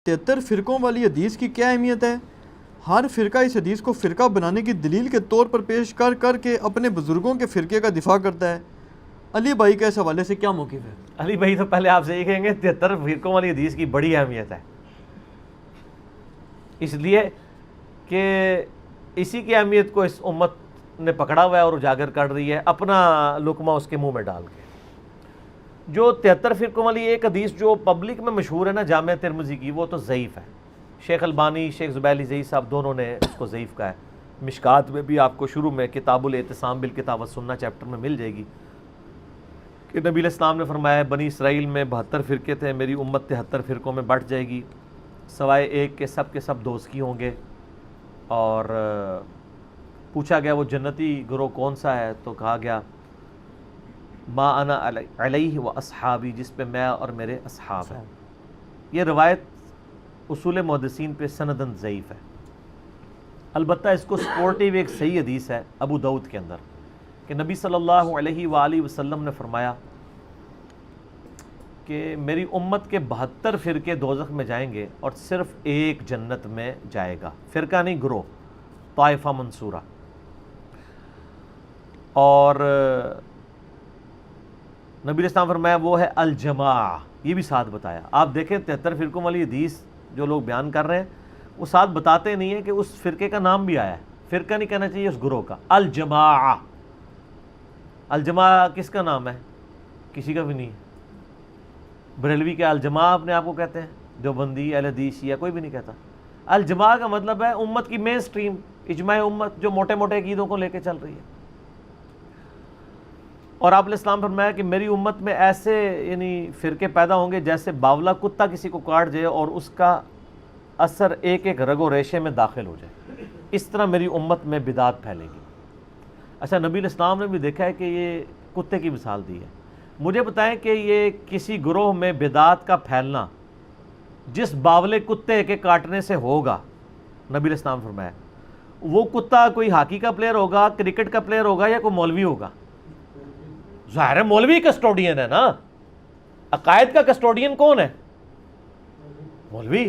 73 فرقوں والی حدیث کی کیا اہمیت ہے؟ ہر فرقہ اس حدیث کو فرقہ بنانے کی دلیل کے طور پر پیش کر کر کے اپنے بزرگوں کے فرقے کا دفاع کرتا ہے۔ علی بھائی کا اس حوالے سے کیا موقف ہے؟ علی بھائی تو پہلے آپ سے یہ کہیں گے 73 فرقوں والی حدیث کی بڑی اہمیت ہے، اس لیے کہ اسی کی اہمیت کو اس امت نے پکڑا ہوا ہے اور اجاگر کر رہی ہے، اپنا لقمہ اس کے منہ میں ڈال کے۔ جو 73 فرقوں والی ایک حدیث جو پبلک میں مشہور ہے نا جامع ترمذی کی، وہ تو ضعیف ہے۔ شیخ البانی، شیخ زبیلی ضعیف صاحب دونوں نے اس کو ضعیف کہا ہے۔ مشکات میں بھی آپ کو شروع میں کتاب الاعتصام بالکتاب والسنہ چیپٹر میں مل جائے گی کہ نبی علیہ السلام نے فرمایا ہے بنی اسرائیل میں 72 فرقے تھے، میری امت 73 فرقوں میں بٹ جائے گی، سوائے ایک کے سب دوزکی ہوں گے۔ اور پوچھا گیا وہ جنتی گروہ کون سا ہے، تو کہا گیا ما انا علیہ و اصحابی، جس پہ میں اور میرے اصحاب ہیں۔ یہ روایت اصول محدثین پہ سندن ضعیف ہے، البتہ اس کو سپورٹیو ایک صحیح حدیث ہے ابو داؤد کے اندر کہ نبی صلی اللہ علیہ وآلہ وسلم نے فرمایا کہ میری امت کے 72 فرقے دوزخ میں جائیں گے اور صرف ایک جنت میں جائے گا، فرقہ نہیں گروہ، طائفہ منصورہ۔ اور نبی علیہ السلام فرمایا وہ ہے الجماع، یہ بھی ساتھ بتایا۔ آپ دیکھیں 73 فرقوں والی حدیث جو لوگ بیان کر رہے ہیں وہ ساتھ بتاتے نہیں ہیں کہ اس فرقے کا نام بھی آیا ہے، فرقہ نہیں کہنا چاہیے اس گروہ کا، الجماع۔ الجماع کس کا نام ہے؟ کسی کا بھی نہیں۔ بریلوی کے الجماع اپنے آپ کو کہتے ہیں، دیوبندی، اہل حدیث، شیعہ، کوئی بھی نہیں کہتا۔ الجماع کا مطلب ہے امت کی مین سٹریم، اجماع امت جو موٹے موٹے عقیدوں کو لے کے چل رہی ہے۔ اور آپ علیہ السلام فرمایا کہ میری امت میں ایسے یعنی فرقے پیدا ہوں گے جیسے باولا کتا کسی کو کاٹ جائے اور اس کا اثر ایک ایک رگ و ریشے میں داخل ہو جائے، اس طرح میری امت میں بدعت پھیلے گی۔ اچھا، نبی علیہ السلام نے بھی دیکھا ہے کہ یہ کتے کی مثال دی ہے۔ مجھے بتائیں کہ یہ کسی گروہ میں بدعت کا پھیلنا جس باولے کتے کے کاٹنے سے ہوگا، نبی علیہ السلام فرمایا وہ کتا کوئی ہاکی کا پلیئر ہوگا، کرکٹ کا پلیئر ہوگا، یا کوئی مولوی ہوگا؟ ظاہر ہے مولوی کسٹوڈین ہے نا، عقائد کا کسٹوڈین کون ہے؟ مولوی۔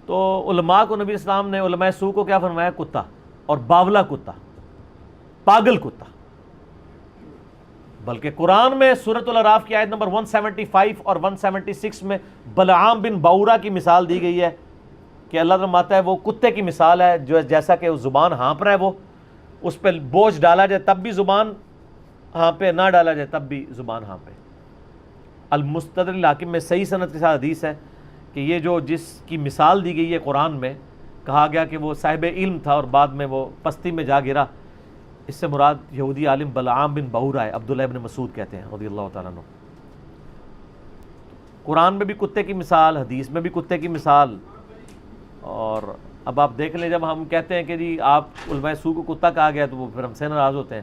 تو علماء کو نبی اسلام نے، علماء سو کو کیا فرمایا؟ کتا، اور باولا کتا، پاگل کتا۔ بلکہ قرآن میں سورۃ الاعراف کی آیت نمبر 175 اور 176 میں بلعام بن باورا کی مثال دی گئی ہے کہ اللہ فرماتا ہے وہ کتے کی مثال ہے، جو جیسا کہ زبان ہانپ رہا ہے، وہ اس پہ بوجھ ڈالا جائے تب بھی زبان ہانپے، نہ ڈالا جائے تب بھی زبان ہانپے۔ المستدرک الحاکم میں صحیح سند کے ساتھ حدیث ہے کہ یہ جو جس کی مثال دی گئی ہے قرآن میں، کہا گیا کہ وہ صاحب علم تھا اور بعد میں وہ پستی میں جا گرا، اس سے مراد یہودی عالم بلعام بن باورا ہے، عبداللہ ابن مسعود کہتے ہیں رضی اللہ تعالیٰ عنہ۔ قرآن میں بھی کتے کی مثال، حدیث میں بھی کتے کی مثال۔ اور اب آپ دیکھ لیں جب ہم کہتے ہیں کہ جی آپ علماء سو کو کتا کہا گیا تو وہ پھر ہم سے ناراض ہوتے ہیں۔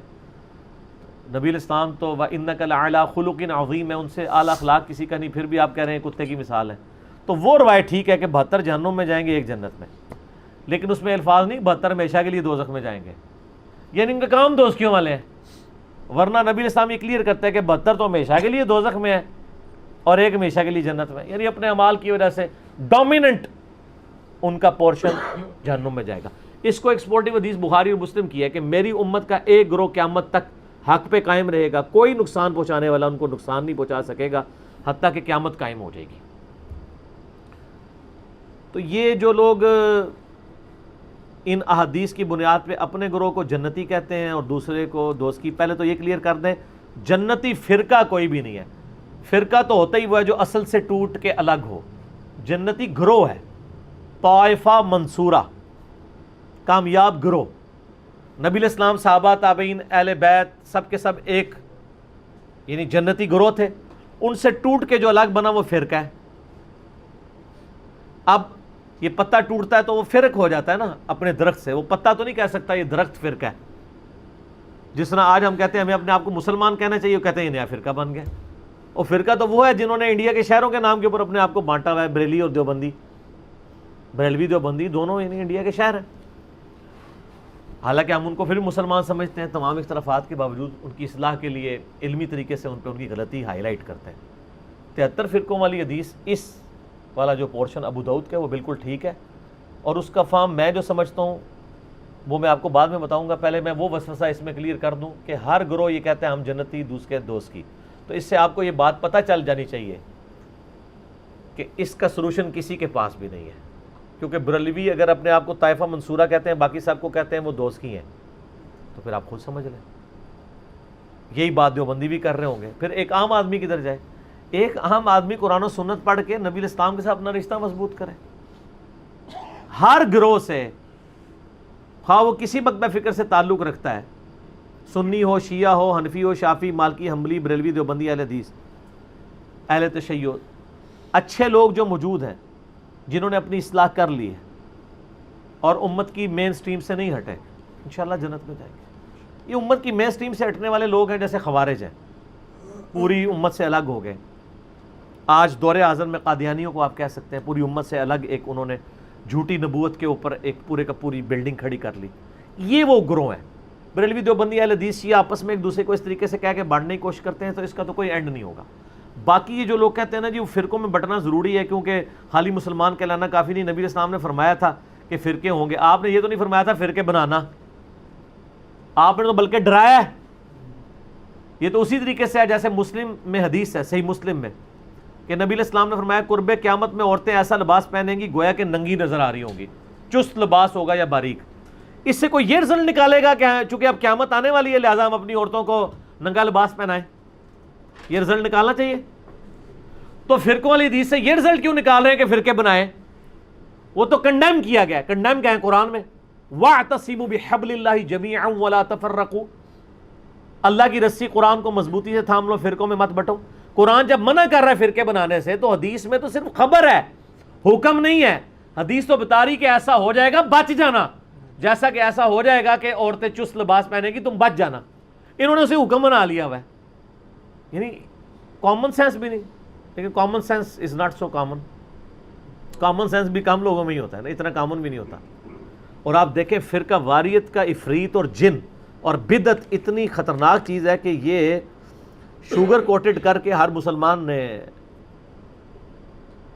نبی علیہ السلام تو وَإِنَّكَ لَعَلَىٰ خُلُقٍ عَظِيمٍ ہے، ان سے اعلیٰ اخلاق کسی کا نہیں، پھر بھی آپ کہہ رہے ہیں کتے کی مثال ہے۔ تو وہ روایت ٹھیک ہے کہ 72 جہنم میں جائیں گے، ایک جنت میں، لیکن اس میں الفاظ نہیں 72 ہمیشہ کے لیے دوزخ میں جائیں گے، یعنی ان کا کام دوزکیوں والے ہیں۔ ورنہ نبی علیہ السلام یہ کلیئر کرتا ہے کہ 72 تو ہمیشہ کے لیے دوزخ میں ہے اور ایک ہمیشہ کے لیے جنت میں، یعنی اپنے اعمال کی وجہ سے ڈومیننٹ ان کا پورشن جہنم میں جائے گا۔ اس کو ایک سپورٹیو حدیث بخاری اور مسلم کی ہے کہ میری امت کا ایک گروہ قیامت تک حق پہ قائم رہے گا، کوئی نقصان پہنچانے والا ان کو نقصان نہیں پہنچا سکے گا حتیٰ کہ قیامت قائم ہو جائے گی۔ تو یہ جو لوگ ان احادیث کی بنیاد پہ اپنے گروہ کو جنتی کہتے ہیں اور دوسرے کو دوزکی، پہلے تو یہ کلیئر کر دیں جنتی فرقہ کوئی بھی نہیں ہے، فرقہ تو ہوتا ہی وہ ہے جو اصل سے ٹوٹ کے الگ ہو، جنتی گروہ ہے، طائفہ منصورہ، کامیاب گروہ۔ نبی علیہ السلام، صحابہ، تابعین، اہل بیت سب کے سب ایک یعنی جنتی گروہ تھے، ان سے ٹوٹ کے جو الگ بنا وہ فرقہ ہے۔ اب یہ پتہ ٹوٹتا ہے تو وہ فرق ہو جاتا ہے نا اپنے درخت سے، وہ پتہ تو نہیں کہہ سکتا یہ درخت فرقہ ہے۔ جس طرح آج ہم کہتے ہیں ہمیں اپنے آپ کو مسلمان کہنا چاہیے، وہ کہتے ہیں یہ نیا فرقہ بن گیا۔ اور فرقہ تو وہ ہے جنہوں نے انڈیا کے شہروں کے نام کے اوپر اپنے آپ کو بانٹا ہوا ہے، بریلی اور دیوبندی، بریلوی دیوبندی دونوں یعنی انڈیا کے شہر ہیں، حالانکہ ہم ان کو پھر مسلمان سمجھتے ہیں، تمام اختلافات کے باوجود ان کی اصلاح کے لیے علمی طریقے سے ان پہ ان کی غلطی ہائی لائٹ کرتے ہیں۔ 73 فرقوں والی حدیث اس والا جو پورشن ابو داؤد کا ہے وہ بالکل ٹھیک ہے، اور اس کا فہم میں جو سمجھتا ہوں وہ میں آپ کو بعد میں بتاؤں گا. پہلے میں وہ وسوسہ اس میں کلیئر کر دوں کہ ہر گروہ یہ کہتے ہیں ہم جنتی دوسرے دوست کی، تو اس سے آپ کو یہ بات پتہ چل جانی چاہیے کہ اس کا سلوشن کسی کے پاس بھی نہیں ہے. کیونکہ بریلوی اگر اپنے آپ کو طائفہ منصورہ کہتے ہیں، باقی سب کو کہتے ہیں وہ دوست کی ہیں، تو پھر آپ خود سمجھ لیں. یہی بات دیوبندی بھی کر رہے ہوں گے. پھر ایک عام آدمی کدھر جائے؟ ایک عام آدمی قرآن و سنت پڑھ کے نبی الاسلام کے ساتھ اپنا رشتہ مضبوط کرے. ہر گروہ سے، خواہ وہ کسی مکتب فکر سے تعلق رکھتا ہے، سنی ہو، شیعہ ہو، حنفی ہو، شافعی، مالکی، حنبلی، بریلوی، دیوبندی، اہل حدیث، اہل تشیع، اچھے لوگ جو موجود ہیں جنہوں نے اپنی اصلاح کر لی ہے اور امت کی مین سٹریم سے نہیں ہٹے، انشاءاللہ جنت میں جائیں گے. یہ امت کی مین سٹریم سے ہٹنے والے لوگ ہیں جیسے خوارج ہیں، پوری امت سے الگ ہو گئے. آج دور اعظم میں قادیانیوں کو آپ کہہ سکتے ہیں پوری امت سے الگ، ایک انہوں نے جھوٹی نبوت کے اوپر ایک پورے کا پوری بلڈنگ کھڑی کر لی. یہ وہ گروہ ہیں. بریلوی، دیوبندی، اہل حدیث، شیعہ آپس میں ایک دوسرے کو اس طریقے سے کہہ کے بانٹنے کی کوشش کرتے ہیں، تو اس کا تو کوئی اینڈ نہیں ہوگا. باقی یہ جو لوگ کہتے ہیں نا جی وہ فرقوں میں بٹنا ضروری ہے کیونکہ خالی مسلمان کہلانا کافی نہیں، نبی اسلام نے فرمایا تھا کہ فرقے ہوں گے. آپ نے یہ تو نہیں فرمایا تھا فرقے بنانا، آپ نے تو بلکہ ڈرایا ہے. یہ تو اسی طریقے سے ہے جیسے مسلم میں حدیث ہے، صحیح مسلم میں، کہ نبی علیہ السلام نے فرمایا قرب قیامت میں عورتیں ایسا لباس پہنیں گی گویا کہ ننگی نظر آ رہی ہوں گی، چست لباس ہوگا یا باریک. اس سے کوئی یہ رزلٹ نکالے گا کہ چونکہ اب قیامت آنے والی ہے لہٰذا ہم اپنی عورتوں کو ننگا لباس پہنائیں؟ یہ رزلٹ نکالنا چاہیے. تو فرقوں والی حدیث سے یہ رزلٹ کیوں نکال رہے ہیں کہ فرقے بنائیں؟ وہ تو کنڈیم کیا گیا. کنڈیم کیا ہے قرآن میں؟ وَاعْتَصِمُوا بِحَبْلِ اللَّهِ جَمِيعًا وَلَا تَفَرَّقُوا. اللہ کی رسی قرآن کو مضبوطی سے تھام لو، فرقوں میں مت بٹو. قرآن جب منع کر رہا ہے فرقے بنانے سے تو حدیث میں تو صرف خبر ہے، حکم نہیں ہے. حدیث تو بتا رہی کہ ایسا ہو جائے گا، بچ جانا. جیسا کہ ایسا ہو جائے گا کہ عورتیں چست لباس پہنے گی، تم بچ جانا. انہوں نے اسے حکم بنا لیا ہوا ہے. یعنی کامن سینس بھی نہیں. لیکن common sense is not so common. Common sense بھی کم لوگوں میں ہی ہوتا ہے نا، اتنا کامن بھی نہیں ہوتا. اور آپ دیکھیں فرقہ واریت کا عفریت اور جن اور بدعت اتنی خطرناک چیز ہے کہ یہ شوگر کوٹڈ کر کے ہر مسلمان نے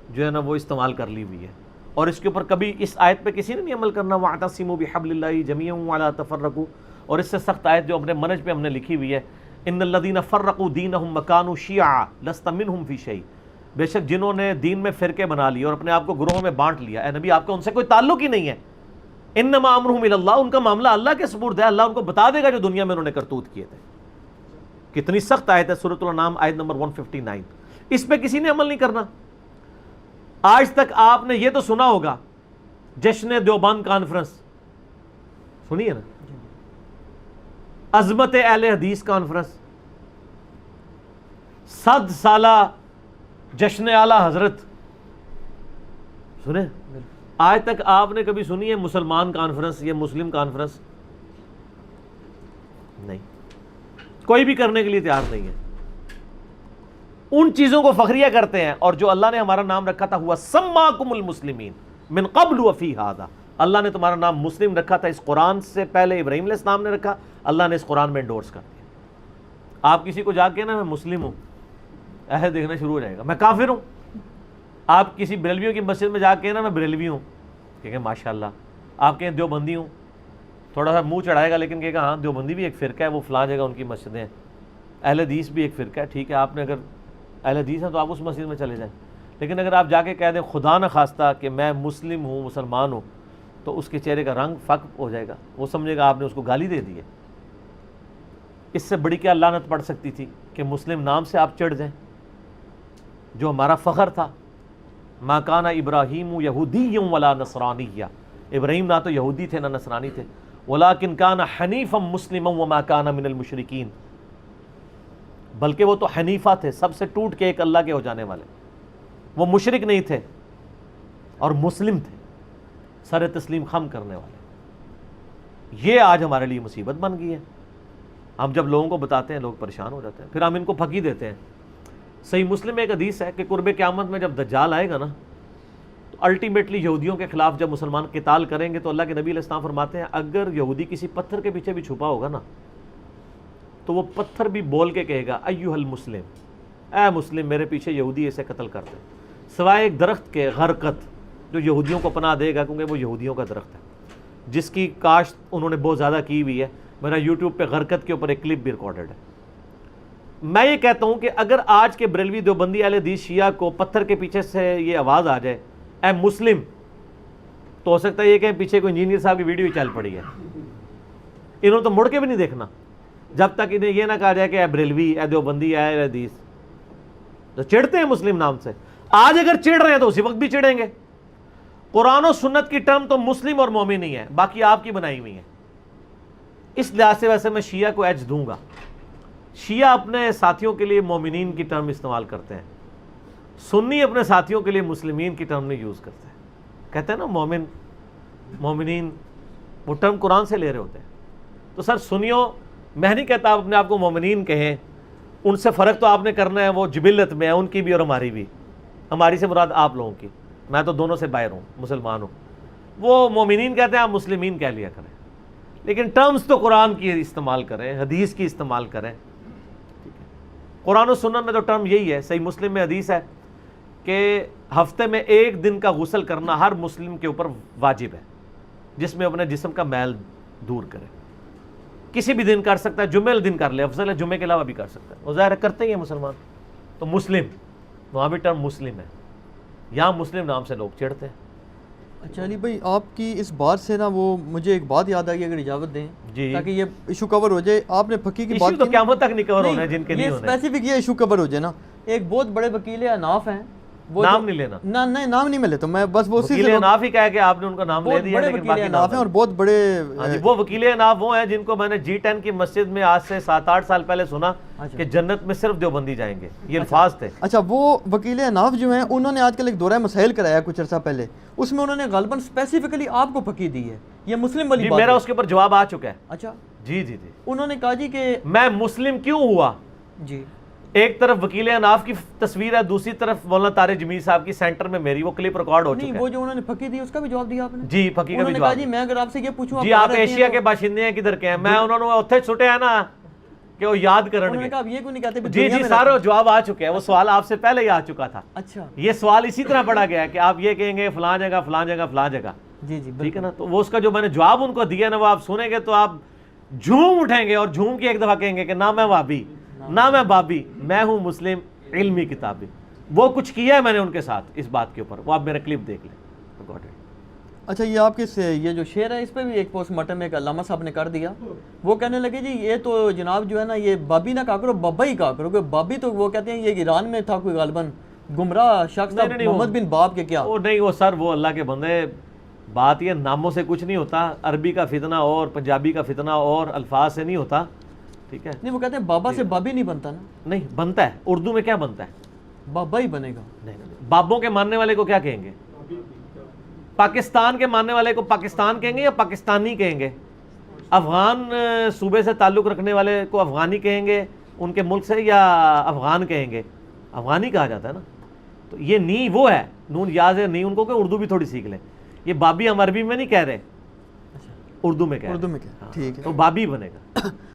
جو ہے نا وہ استعمال کر لی ہوئی ہے. اور اس کے اوپر کبھی اس آیت پہ کسی نے نہیں عمل کرنا، وَاعْتَصِمُوا بِحَبْلِ اللَّهِ جَمِيعًا وَلَا تَفَرَّقُوا. اور اس سے سخت آیت جو اپنے منہج پہ ہم نے لکھی ہوئی ہے، ان الذین فرقوا دینہم وکانوا شیعا لست منہم فی شیء. بے شک جنہوں نے دین میں فرقے بنا لیے اور اپنے آپ کو گروہوں میں بانٹ لیا، اے نبی آپ کا ان سے کوئی تعلق ہی نہیں ہے. انما امرہم الی اللہ، ان کا معاملہ اللہ کے سپرد ہے، اللہ ان کو بتا دے گا جو دنیا میں انہوں نے کرتوت کیے تھے. کتنی سخت آیت ہے، سورۃ الانعام آیت نمبر 159. اس پہ کسی نے عمل نہیں کرنا. آج تک آپ نے یہ تو سنا ہوگا جشن دیوبند کانفرنس سنی ہے نا، عظمت اہل حدیث کانفرنس، 100 سالہ جشن اعلی حضرت سنے. آج تک آپ نے کبھی سنی ہے مسلمان کانفرنس یا مسلم کانفرنس؟ نہیں، کوئی بھی کرنے کے لیے تیار نہیں ہے. ان چیزوں کو فخریہ کرتے ہیں. اور جو اللہ نے ہمارا نام رکھا تھا ہوا سماکم المسلمین من قبل وفی ھذا، اللہ نے تمہارا نام مسلم رکھا تھا اس قرآن سے پہلے ابراہیم علیہ السلام نے رکھا، اللہ نے اس قرآن میں انڈورس کر دیا. آپ کسی کو جا کے نا میں مسلم ہوں ایسے دیکھنا شروع ہو جائے گا، میں کافر ہوں. آپ کسی بریلویوں کی مسجد میں جا کے نا میں بریلوی ہوں، کہیں ماشاءاللہ. آپ کہیں دیوبندی ہوں، تھوڑا سا منہ چڑھائے گا لیکن کہے گا ہاں دیوبندی بھی ایک فرقہ ہے، وہ فلاں جگہ ان کی مسجدیں ہیں. اہل حدیث بھی ایک فرقہ ہے، ٹھیک ہے آپ نے اگر اہل حدیث ہیں تو آپ اس مسجد میں چلے جائیں. لیکن اگر آپ جا کے کہہ دیں خدا نہ خواستہ کہ میں مسلم ہوں، مسلمان ہوں، تو اس کے چہرے کا رنگ فق ہو جائے گا، وہ سمجھے گا آپ نے اس کو گالی دے دی ہے. اس سے بڑی کیا لعنت پڑ سکتی تھی کہ مسلم نام سے آپ چڑھ جائیں، جو ہمارا فخر تھا. ما کان ابراہیم یہودی ولا نصرانی، ابراہیم نہ تو یہودی تھے نہ نصرانی تھے. ولکن کان حنیفا مسلما وما کان من المشرکین، بلکہ وہ تو حنیفہ تھے، سب سے ٹوٹ کے ایک اللہ کے ہو جانے والے. وہ مشرک نہیں تھے اور مسلم تھے، سر تسلیم خم کرنے والے. یہ آج ہمارے لیے مصیبت بن گئی ہے. ہم جب لوگوں کو بتاتے ہیں لوگ پریشان ہو جاتے ہیں، پھر ہم ان کو پھکی دیتے ہیں. صحیح مسلم میں ایک حدیث ہے کہ قرب قیامت میں جب دجال آئے گا نا تو الٹیمیٹلی یہودیوں کے خلاف جب مسلمان قتال کریں گے تو اللہ کے نبی علیہ السلام فرماتے ہیں اگر یہودی کسی پتھر کے پیچھے بھی چھپا ہوگا نا تو وہ پتھر بھی بول کے کہے گا ایھا المسلم، اے مسلم میرے پیچھے یہودی اسے قتل کر دے، سوائے ایک درخت کے غرقت جو یہودیوں کو پناہ دے گا، کیونکہ وہ یہودیوں کا درخت ہے جس کی کاشت انہوں نے بہت زیادہ کی ہوئی ہے. میرا یوٹیوب پہ غرقت کے اوپر ایک کلپ بھی ریکارڈڈ ہے. میں یہ کہتا ہوں کہ اگر آج کے بریلوی دیوبندی اہل حدیث شیعہ کو پتھر کے پیچھے سے یہ آواز آ جائے اے مسلم، تو ہو سکتا ہے یہ کہ پیچھے کوئی انجینئر صاحب کی ویڈیو چل پڑی ہے. انہوں نے تو مڑ کے بھی نہیں دیکھنا جب تک انہیں یہ نہ کہا جائے کہ اے بریلوی، اے دیوبندی، اے اہل حدیث. تو چڑھتے ہیں مسلم نام سے، آج اگر چڑھ رہے ہیں تو اسی وقت بھی چڑھیں گے. قرآن و سنت کی ٹرم تو مسلم اور مومن ہی ہے، باقی آپ کی بنائی ہوئی ہیں. اس لحاظ سے ویسے میں شیعہ کو ایج دوں گا. شیعہ اپنے ساتھیوں کے لیے مومنین کی ٹرم استعمال کرتے ہیں، سنی اپنے ساتھیوں کے لیے مسلمین کی ٹرم نہیں یوز کرتے ہیں. کہتے ہیں نا مومن، مومنین، وہ ٹرم قرآن سے لے رہے ہوتے ہیں. تو سر سنیوں، میں نہیں کہتا آپ اپنے آپ کو مومنین کہیں، ان سے فرق تو آپ نے کرنا ہے، وہ جبلت میں ہے ان کی بھی اور ہماری بھی. ہماری سے مراد آپ لوگوں کی، میں تو دونوں سے باہر ہوں، مسلمان ہوں. وہ مومنین کہتے ہیں، آپ مسلمین کہہ لیا کریں، لیکن ٹرمز تو قرآن کی استعمال کریں، حدیث کی استعمال کریں. قرآن و سنت میں تو ٹرم یہی ہے. صحیح مسلم میں حدیث ہے کہ ہفتے میں ایک دن کا غسل کرنا ہر مسلم کے اوپر واجب ہے، جس میں اپنے جسم کا میل دور کرے. کسی بھی دن کر سکتا ہے، جمعے دن کر لے، افضل ہے جمعے کے علاوہ بھی کر سکتا ہے. وہ ظاہر کرتے ہی ہیں مسلمان. تو مسلم، وہاں بھی ٹرم مسلم ہے، یہاں مسلم نام سے لوگ چڑھتے ہیں. اچھا علی بھائی، آپ کی اس بات سے نا وہ مجھے ایک بات یاد آ گئی، اگر اجازت دیں جی، تاکہ یہ ایشو کور ہو جائے. آپ نے فقی کی ایشو بات تو کی، قیامت تک نہیں کور ہونا ہے جن کے نہیں یہ ہونے. اسپیسیفک یہ ایشو کور ہو جائے نا. ایک بہت بڑے وکیل اناف ہیں، وہ نام نہیں لینا، نہیں نام نہیں میں لیتا، میں بس وہ اسی وکیل سے اناف ہی کہا کہ آپ نے ان کا نام لے دیا، بڑے لیکن وکیل باقی اناف ہیں نام اور بہت بڑے. ہاں جی، وہ وکیل اناف وہ ہیں جن کو میں نے G10 کی مسجد میں آج سے 7-8 سال پہلے سنا کہ جنت میں صرف دیوبندی جائیں گے، یہ الفاظ تھے. اچھا، وہ وکیل اناف جو ہیں انہوں نے آج کل ایک دورہ مسائل کرایا کچھ عرصہ پہلے، اس میں انہوں نے غالباً اسپیسیفکلی آپ کو فقی دی ہے. یہ مسلم والی جی، بات میرا ہے. اس کے اوپر جواب آ چکا ہے. اچھا، جی جی جی، انہوں نے کہا جی کہ میں مسلم کیوں ہوا. جی ایک طرف وکیل اناف کی تصویر ہے، دوسری طرف مولانا طارق جمیل صاحب کی سینٹر میں میری، وہ کلپ ریکارڈ ہو نہیں، چکا وہ ہے. جو انہوں نے فقی دی اس کا بھی جواب دیا آپ نے. جی، فقی کا انہوں بھی نے کہا جواب. جی میں اگر آپ سے یہ پوچھوں جی، آپ ایشیا کے باشندے ہیں، کدھر کے ہیں؟ میں انہوں نے اتھے چھٹے ہیں نا کہ وہ یاد کرن انہوں نے گے. کہا اب یہ کوئی نہیں کہتے. جی جی، سارا جواب آ چکا ہے. وہ سوال آپ سے پہلے ہی آ چکا تھا. اچھا، یہ سوال اسی طرح پڑھا گیا ہے کہ آپ یہ کہیں گے فلاں جگہ فلاں جگہ فلاں جگہ. جی جی ٹھیک ہے نا. تو وہ اس کا جو میں نے جواب ان کو دیا نا، وہ آپ سنیں گے تو آپ جھوم اٹھیں گے اور جھوم کے ایک دفعہ کہیں گے کہ نہ میں وابی، نہ میں بابی، میں ہوں مسلم علمی کتابی. وہ کچھ کیا ہے میں نے ان کے ساتھ اس بات کے اوپر، وہ آپ میرا کلپ دیکھ لیں. اچھا، یہ آپ کے یہ جو شعر ہے اس پہ بھی ایک پوسٹ مارٹم ایک علامہ صاحب نے کر دیا. وہ کہنے لگے جی یہ تو جناب جو ہے نا یہ بابی نہ کہا کرو، بابا ہی کہا کرو. کہ بابی تو وہ کہتے ہیں یہ ایران میں تھا کوئی غالباً گمراہ شخص تھا، محمد بن باب کے کیا. وہ نہیں، وہ سر وہ اللہ کے بندے، بات یہ ناموں سے کچھ نہیں ہوتا. عربی کا فتنہ اور پنجابی کا فتنہ اور الفاظ سے نہیں ہوتا. ٹھیک ہے، نہیں وہ کہتے ہیں بابا سے بابی نہیں بنتا نا. نہیں بنتا ہے. اردو میں کیا بنتا ہے؟ بابا ہی بنے گا. نہیں، بابوں کے ماننے والے کو کیا کہیں گے؟ پاکستان کے ماننے والے کو پاکستان کہیں گے یا پاکستانی کہیں گے؟ افغان صوبے سے تعلق رکھنے والے کو افغانی کہیں گے ان کے ملک سے، یا افغان کہیں گے؟ افغانی کہا جاتا ہے نا. تو یہ نی وہ ہے، نون یاز ہے نہیں ان کو، کہ اردو بھی تھوڑی سیکھ لیں. یہ بابی ہم عربی میں نہیں کہہ رہے، اردو میں کہہ رہے. اردو میں کیا، ٹھیک ہے. تو بابی بنے گا.